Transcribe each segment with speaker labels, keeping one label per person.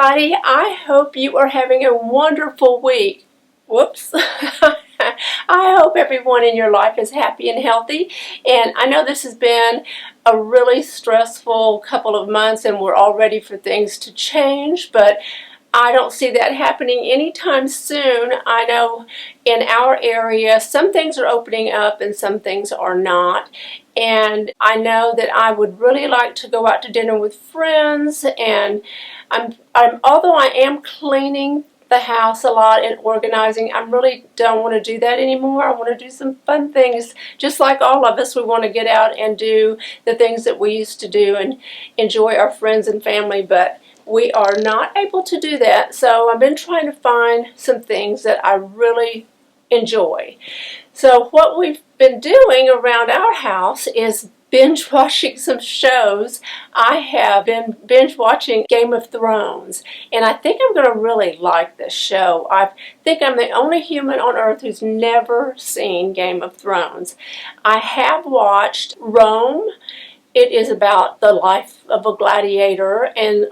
Speaker 1: everybody. I hope you are having a wonderful week. Whoops. I hope everyone in your life is happy and healthy. And I know this has been a really stressful couple of months and we're all ready for things to change, but I don't see that happening anytime soon. I know in our area some things are opening up and some things are not. And I know that I would really like to go out to dinner with friends, and although I am cleaning the house a lot and organizing, I really don't want to do that anymore. I want to do some fun things. Just like all of us, we want to get out and do the things that we used to do and enjoy our friends and family, but we are not able to do that. So I've been trying to find some things that I really enjoy. So what we've been doing around our house is binge watching some shows. I have been binge watching Game of Thrones, and I think I'm going to really like this show. I think I'm the only human on earth who's never seen Game of Thrones. I have watched Rome. It is about the life of a gladiator, and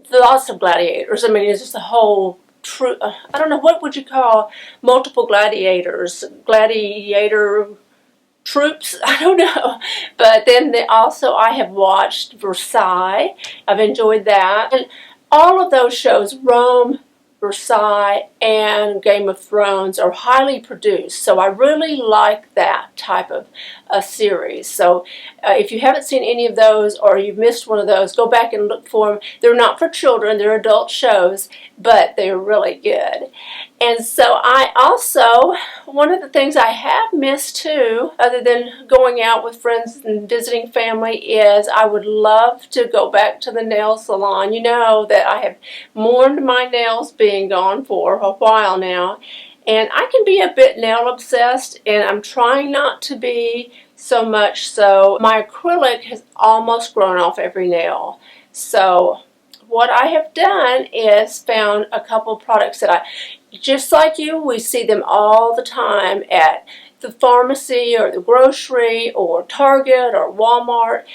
Speaker 1: lots of gladiators. I mean, it's just a whole I don't know, what would you call multiple gladiators? Gladiator troops? I don't know. But then I have watched Versailles. I've enjoyed that. And all of those shows, Rome, Versailles, and Game of Thrones, are highly produced. So I really like that type of a series. So if you haven't seen any of those or you've missed one of those, go back and look for them. They're not for children, they're adult shows, but they're really good. And so one of the things I have missed too, other than going out with friends and visiting family, is I would love to go back to the nail salon. You know that I have mourned my nails being gone for a while now, and I can be a bit nail obsessed, and I'm trying not to be so much. So my acrylic has almost grown off every nail. So what I have done is found a couple products that just like you, we see them all the time at the pharmacy or the grocery or Target or Walmart.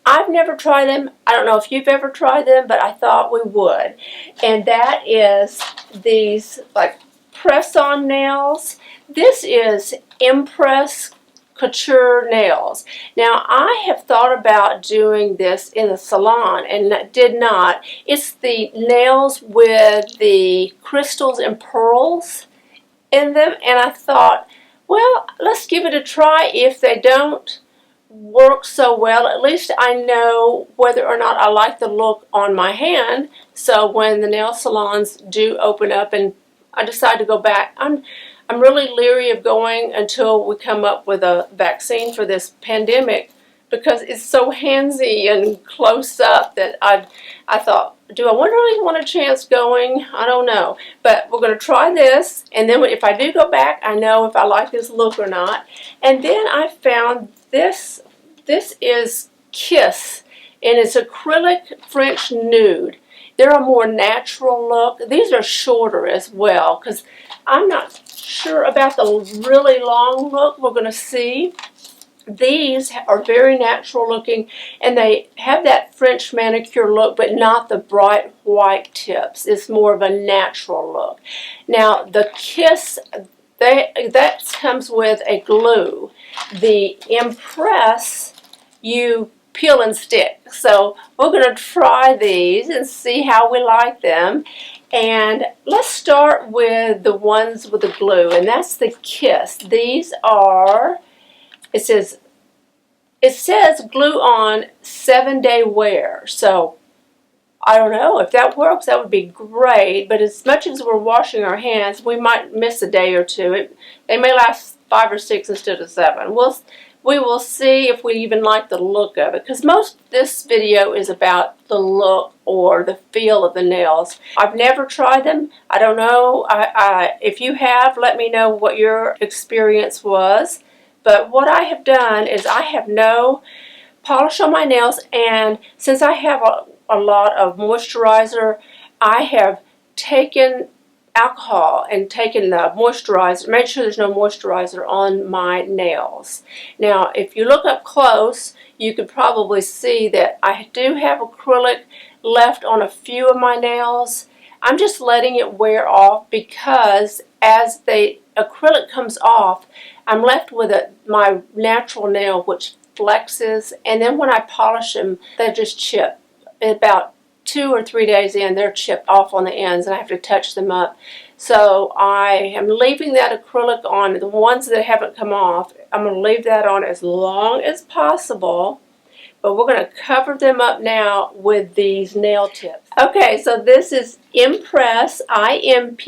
Speaker 1: I've never tried them. I don't know if you've ever tried them, but I thought we would. And that is these like press-on nails. This is Impress Couture nails. Now, I have thought about doing this in the salon and did not. It's the nails with the crystals and pearls in them, and I thought, well, let's give it a try. If they don't work so well, at least I know whether or not I like the look on my hand. So when the nail salons do open up and I decide to go back, I'm really leery of going until we come up with a vaccine for this pandemic, because it's so handsy and close up that I thought, do I really want a chance going? I don't know. But we're going to try this, and then if I do go back, I know if I like this look or not. And then I found this. This is Kiss, and it's acrylic French nude. They're a more natural look. These are shorter as well, because I'm not sure about the really long look. We're going to see. These are very natural looking, and they have that French manicure look, but not the bright white tips. It's more of a natural look. Now, the Kiss, that comes with a glue. The Impress, you peel and stick. So we're going to try these and see how we like them. And let's start with the ones with the glue, and that's the Kiss. These are, it says glue on 7-day wear. So I don't know if that works. That would be great. But as much as we're washing our hands, we might miss a day or two. They may last 5 or 6 instead of 7. We will see if we even like the look of it, because most of this video is about the look or the feel of the nails. I've never tried them. I don't know. If you have, let me know what your experience was. But what I have done is I have no polish on my nails, and since I have a lot of moisturizer, I have taken alcohol and taken the moisturizer, make sure there's no moisturizer on my nails. Now, if you look up close, you could probably see that I do have acrylic left on a few of my nails. I'm just letting it wear off because as the acrylic comes off, I'm left with my natural nail, which flexes, and then when I polish them, they just chip. About 2 or 3 days in, they're chipped off on the ends, and I have to touch them up. So I am leaving that acrylic on. The ones that haven't come off, I'm going to leave that on as long as possible. But we're going to cover them up now with these nail tips. Okay, so this is Impress, I-M-P-R-E-S-S,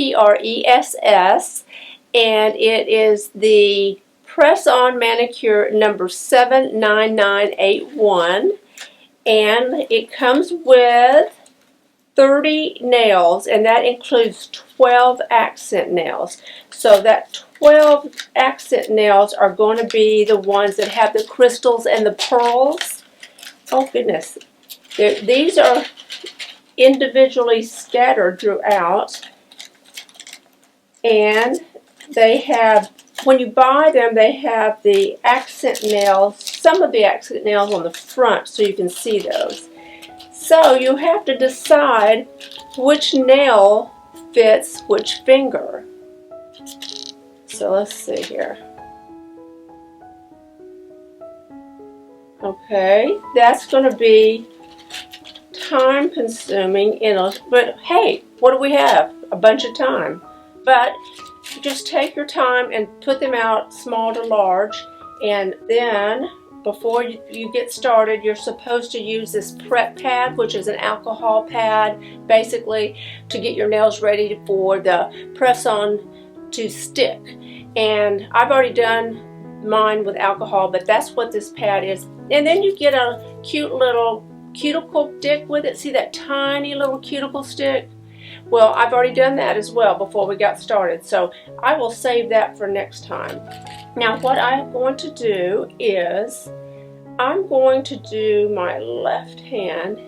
Speaker 1: and it is the press-on manicure number 79981, and it comes with 30 nails, and that includes 12 accent nails. So that 12 accent nails are going to be the ones that have the crystals and the pearls. Oh goodness, these are individually scattered throughout, and they have, when you buy them, they have the accent nails, some of the accent nails on the front so you can see those. So you have to decide which nail fits which finger. So let's see here. Okay, that's going to be time consuming, but hey, what do we have? A bunch of time. But just take your time and put them out small to large, and then before you get started, you're supposed to use this prep pad, which is an alcohol pad, basically to get your nails ready for the press-on to stick. And I've already done mine with alcohol, but that's what this pad is. And then you get a cute little cuticle stick with it. See that tiny little cuticle stick? Well, I've already done that as well before we got started, so I will save that for next time. Now what I'm going to do is I'm going to do my left hand,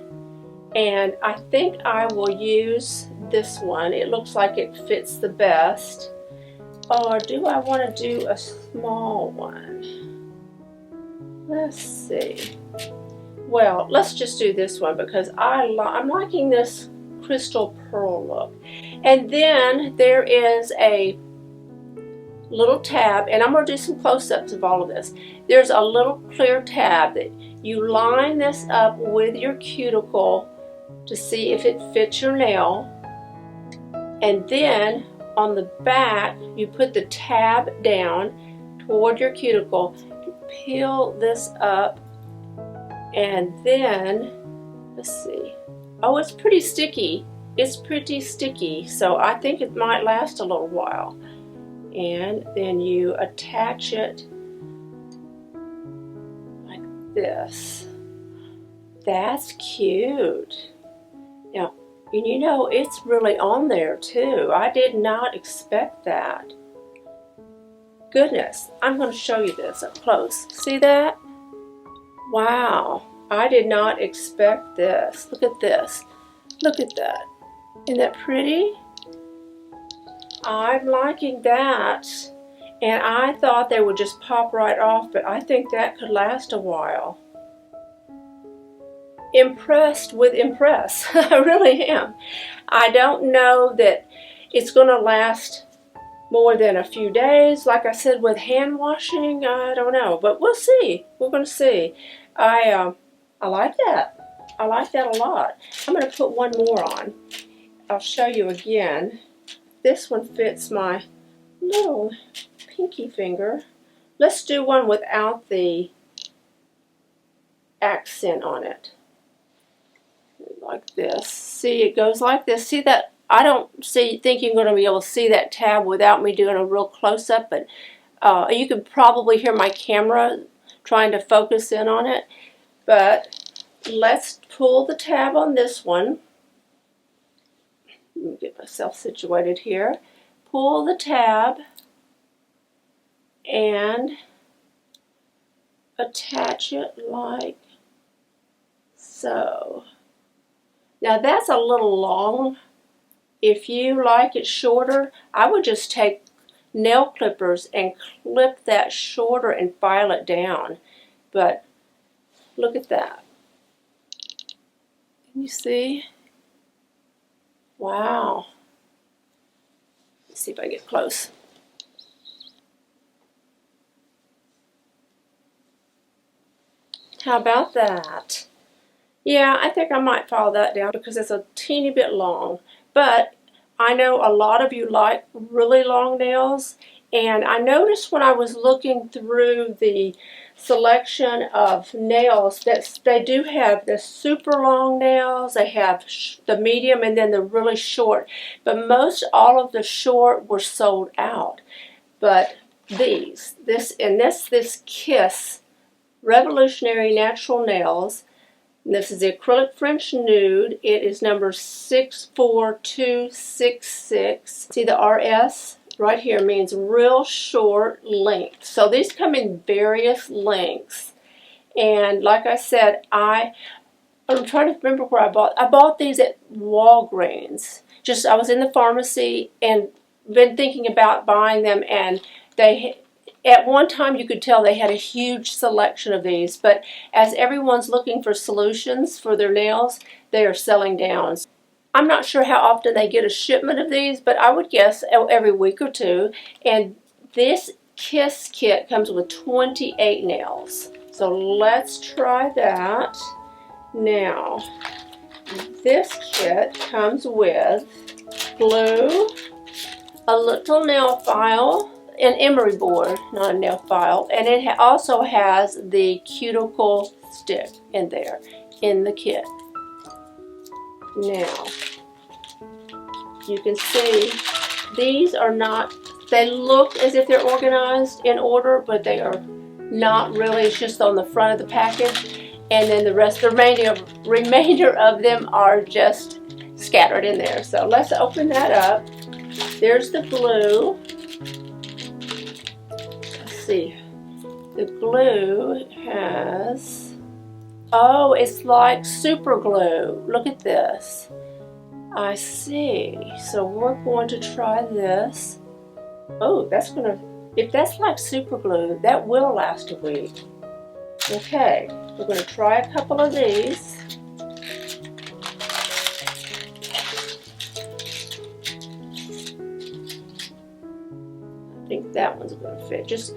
Speaker 1: and I think I will use this one. It looks like it fits the best. Or do I want to do a small one? Let's see. Well, let's just do this one because I'm liking this crystal pearl look. And then there is a little tab, and I'm going to do some close-ups of all of this. There's a little clear tab that you line this up with your cuticle to see if it fits your nail, and then on the back you put the tab down toward your cuticle, peel this up, and then let's see. Oh, it's pretty sticky. It's pretty sticky, so I think it might last a little while. And then you attach it like this. That's cute. Now, and you know, it's really on there too. I did not expect that. Goodness, I'm going to show you this up close. See that? Wow, I did not expect this. Look at this. Look at that. Isn't that pretty? I'm liking that. And I thought they would just pop right off, but I think that could last a while. Impressed with Impress. I really am. I don't know that it's going to last more than a few days. Like I said, with hand washing, I don't know, but we'll see. We're going to see. I like that. I like that a lot. I'm going to put one more on. I'll show you again. This one fits my little pinky finger. Let's do one without the accent on it. Like this. See, it goes like this. See that? I don't think you're going to be able to see that tab without me doing a real close-up, but you can probably hear my camera trying to focus in on it. But let's pull the tab on this one. Let me get myself situated here. Pull the tab and attach it like so. Now that's a little long-ish if you like it shorter, I would just take nail clippers and clip that shorter and file it down. But look at that. Can you see? Wow. Let's see if I get close. How about that? Yeah, I think I might file that down because it's a teeny bit long. But I know a lot of you like really long nails, and I noticed when I was looking through the selection of nails that they do have the super long nails, they have the medium, and then the really short. But most all of the short were sold out. But this Kiss Revolutionary Natural Nails. This is the acrylic French nude. It is number 64266. See the RS right here means real short length. So these come in various lengths. And like I said, I'm trying to remember where I bought these at Walgreens. I was in the pharmacy and been thinking about buying them, and at one time you could tell they had a huge selection of these, but as everyone's looking for solutions for their nails, they are selling down. I'm not sure how often they get a shipment of these, but I would guess every week or two. And this Kiss kit comes with 28 nails. So let's try that. Now, this kit comes with glue, a little nail file, an emery board, not a nail file, and it also has the cuticle stick in there in the kit. Now, you can see these are not, they look as if they're organized in order, but they are not really. It's just on the front of the package, and then the remainder of them are just scattered in there. So let's open that up. There's the glue. See, the glue has, oh, it's like super glue. Look at this. I see. So we're going to try this. Oh, if that's like super glue, that will last a week. Okay, we're going to try a couple of these. I think that one's going to fit. Just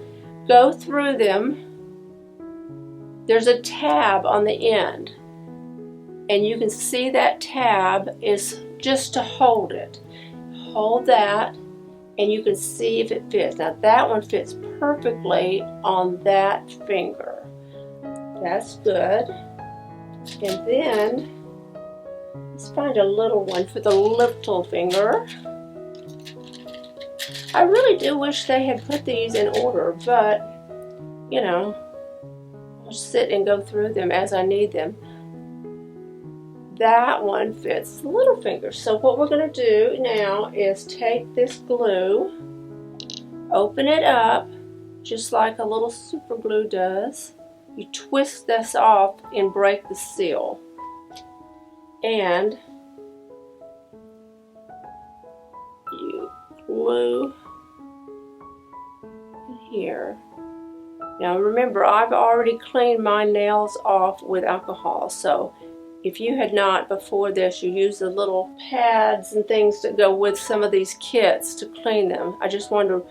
Speaker 1: go through them. There's a tab on the end, and you can see that tab is just to hold it. Hold that, and you can see if it fits. Now that one fits perfectly on that finger. That's good. And then let's find a little one for the little finger. I really do wish they had put these in order, but you know, I'll sit and go through them as I need them. That one fits the little finger. So what we're going to do now is take this glue, open it up just like a little super glue does. You twist this off and break the seal. And you glue in here. Now remember, I've already cleaned my nails off with alcohol, so if you had not before this, you use the little pads and things that go with some of these kits to clean them. I just wanted to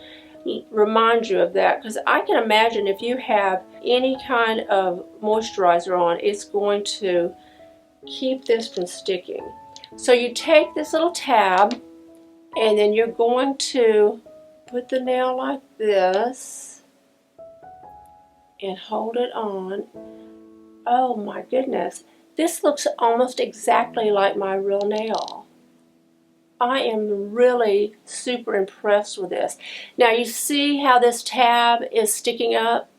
Speaker 1: remind you of that, because I can imagine if you have any kind of moisturizer on, it's going to keep this from sticking. So you take this little tab, and then you're going to put the nail like this and hold it on. Oh my goodness. This looks almost exactly like my real nail. I am really super impressed with this. Now you see how this tab is sticking up?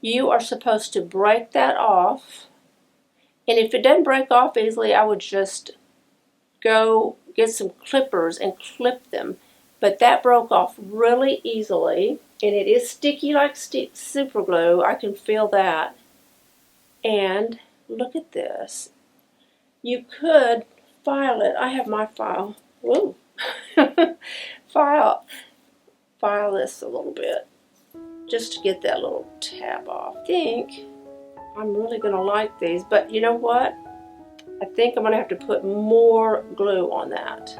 Speaker 1: You are supposed to break that off. And if it doesn't break off easily, I would just go get some clippers and clip them. But that broke off really easily. And it is sticky like super glue. I can feel that. And look at this. You could file it. I have my file. Whoa, file this a little bit just to get that little tab off. I think I'm really going to like these, but you know what? I think I'm going to have to put more glue on that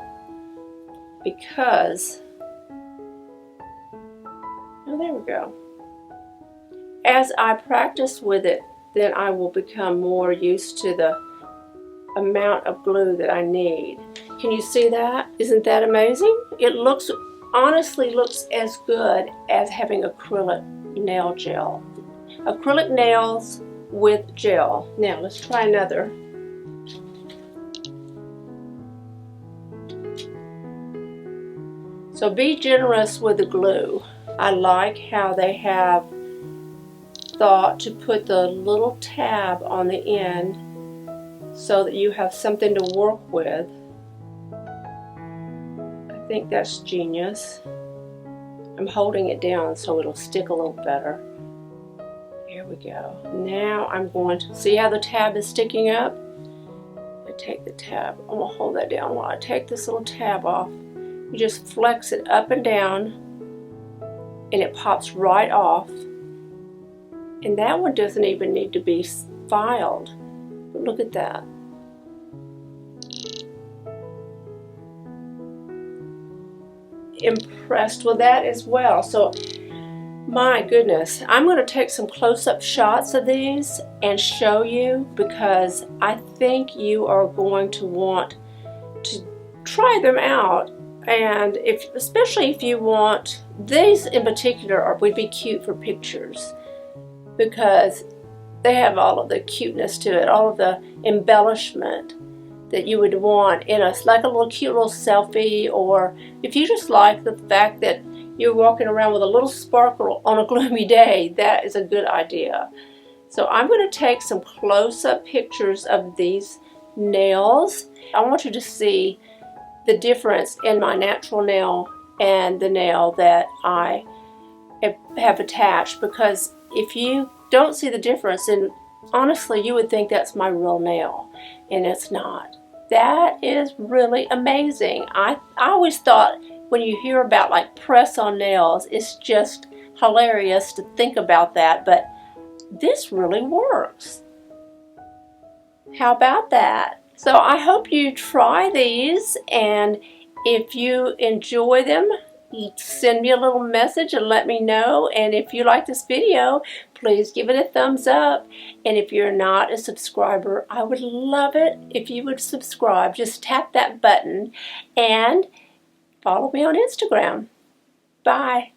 Speaker 1: because, oh, there we go. As I practice with it, then I will become more used to the amount of glue that I need. Can you see that? Isn't that amazing? It honestly looks as good as having acrylic nail gel. Acrylic nails with gel. Now let's try another. So be generous with the glue. I like how they have thought to put the little tab on the end so that you have something to work with. I think that's genius. I'm holding it down so it'll stick a little better. Here we go. Now I'm going to see how the tab is sticking up. I take the tab. I'm going to hold that down while I take this little tab off. You just flex it up and down and it pops right off. And that one doesn't even need to be filed. But look at that. Impressed with that as well. So my goodness, I'm going to take some close-up shots of these and show you because I think you are going to want to try them out. And especially if you want, these in particular would be cute for pictures because they have all of the cuteness to it, all of the embellishment that you would want in like a little cute little selfie, or if you just like the fact that you're walking around with a little sparkle on a gloomy day, that is a good idea. So I'm going to take some close-up pictures of these nails. I want you to see the difference in my natural nail and the nail that I have attached, because if you don't see the difference, then honestly you would think that's my real nail, and it's not. That is really amazing. I always thought when you hear about like press-on nails, it's just hilarious to think about that, but this really works. How about that? So I hope you try these, and if you enjoy them, send me a little message and let me know. And if you like this video, please give it a thumbs up. And if you're not a subscriber, I would love it if you would subscribe. Just tap that button and follow me on Instagram. Bye.